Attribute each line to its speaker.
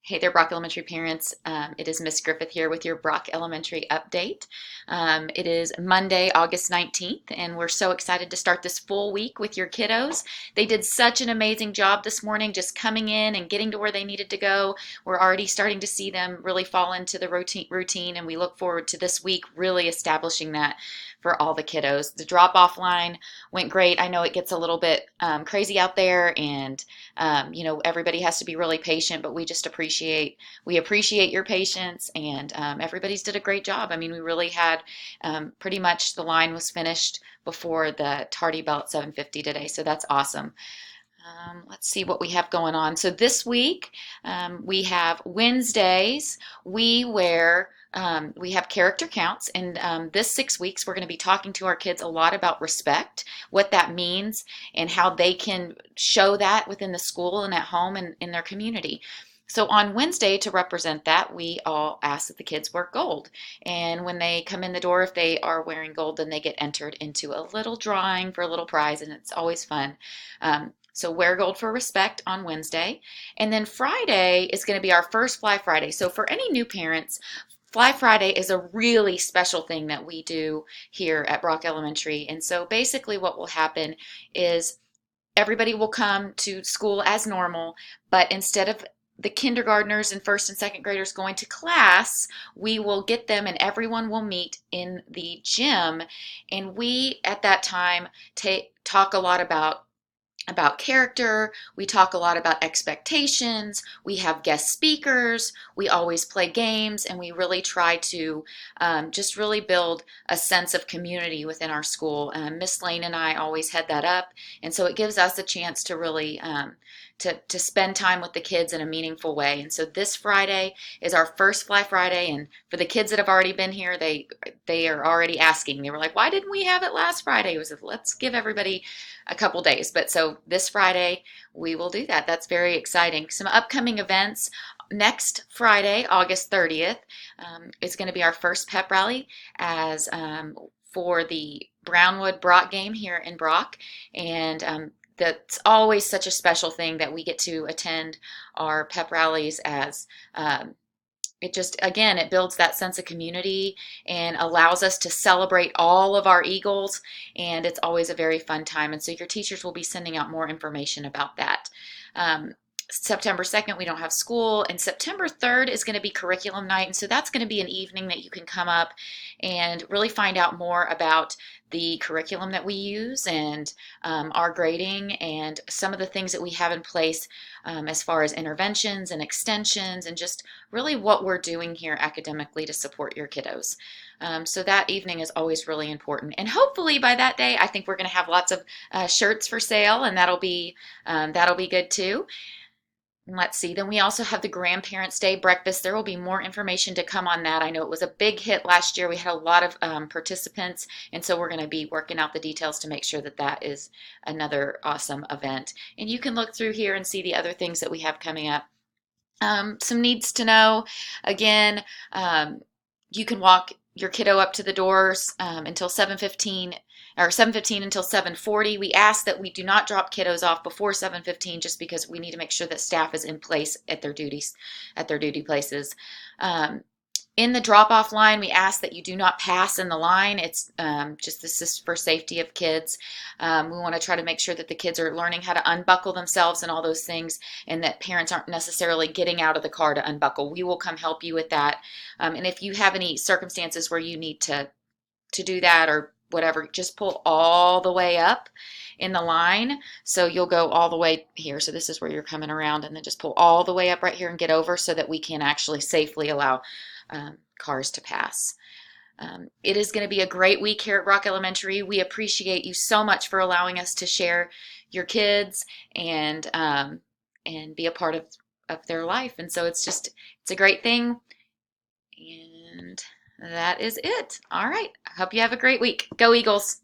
Speaker 1: Hey there, Brock Elementary parents. It is Miss Griffith here with your Brock Elementary update. It is Monday, August 19th, and we're so excited to start this full week with your kiddos. They did such an amazing job this morning just coming in and getting to where they needed to go. We're already starting to see them really fall into the routine, and we look forward to this week really establishing that for all the kiddos. The drop-off line went great. I know it gets a little bit crazy out there, and everybody has to be really patient, but we appreciate your patience, and everybody's did a great job. I mean, we really had pretty much the line was finished before the tardy bell at 7:50 today, so that's awesome. Let's see what we have going on. So this week we have Wednesdays. We have character counts, and this 6 weeks we're going to be talking to our kids a lot about respect, what that means, and how they can show that within the school and at home and in their community. So on Wednesday, to represent that, we all ask that the kids wear gold. And when they come in the door, if they are wearing gold, then they get entered into a little drawing for a little prize, and it's always fun. So wear gold for respect on Wednesday. And then Friday is going to be our first Fly Friday. So for any new parents, Fly Friday is a really special thing that we do here at Brock Elementary. And so basically what will happen is everybody will come to school as normal, but instead of the kindergartners and first and second graders going to class, we will get them and everyone will meet in the gym. And we, at that time, talk a lot about character. We talk a lot about expectations. We have guest speakers. We always play games, and we really try to just really build a sense of community within our school. Miss Lane and I always head that up, and so it gives us a chance to really to spend time with the kids in a meaningful way. And so this Friday is our first Fly Friday, and for the kids that have already been here, they are already asking. They were like, "Why didn't we have it last Friday?" It was, let's give everybody a couple days. But so this Friday we will do that. That's very exciting. Some upcoming events. Next Friday, August 30th, is going to be our first pep rally as for the Brownwood Brock game here in Brock. And that's always such a special thing that we get to attend our pep rallies as it just, again, it builds that sense of community and allows us to celebrate all of our Eagles, and it's always a very fun time. And so your teachers will be sending out more information about that. September 2nd, we don't have school, and September 3rd is going to be curriculum night, and so that's going to be an evening that you can come up and really find out more about the curriculum that we use and our grading and some of the things that we have in place as far as interventions and extensions and just really what we're doing here academically to support your kiddos. So that evening is always really important, and hopefully by that day I think we're going to have lots of shirts for sale, and that'll be good too. Let's see, then we also have the Grandparents' Day breakfast. There will be more information to come on that. I know it was a big hit last year. We had a lot of participants, and so we're going to be working out the details to make sure that that is another awesome event. And you can look through here and see the other things that we have coming up. Some needs to know, again, you can walk your kiddo up to the doors until 7:15 or 7:15 until 7:40. We ask that we do not drop kiddos off before 7:15 just because we need to make sure that staff is in place at their duty places. In the drop-off line, we ask that you do not pass in the line. It's this is for safety of kids. We want to try to make sure that the kids are learning how to unbuckle themselves and all those things, and that parents aren't necessarily getting out of the car to unbuckle. We will come help you with that. And if you have any circumstances where you need to do that or whatever, just pull all the way up in the line. So you'll go all the way here. So this is where you're coming around, and then just pull all the way up right here and get over so that we can actually safely allow cars to pass. It is going to be a great week here at Brock Elementary. We appreciate you so much for allowing us to share your kids and be a part of their life. And so it's a great thing. And that is it. All right. I hope you have a great week. Go Eagles.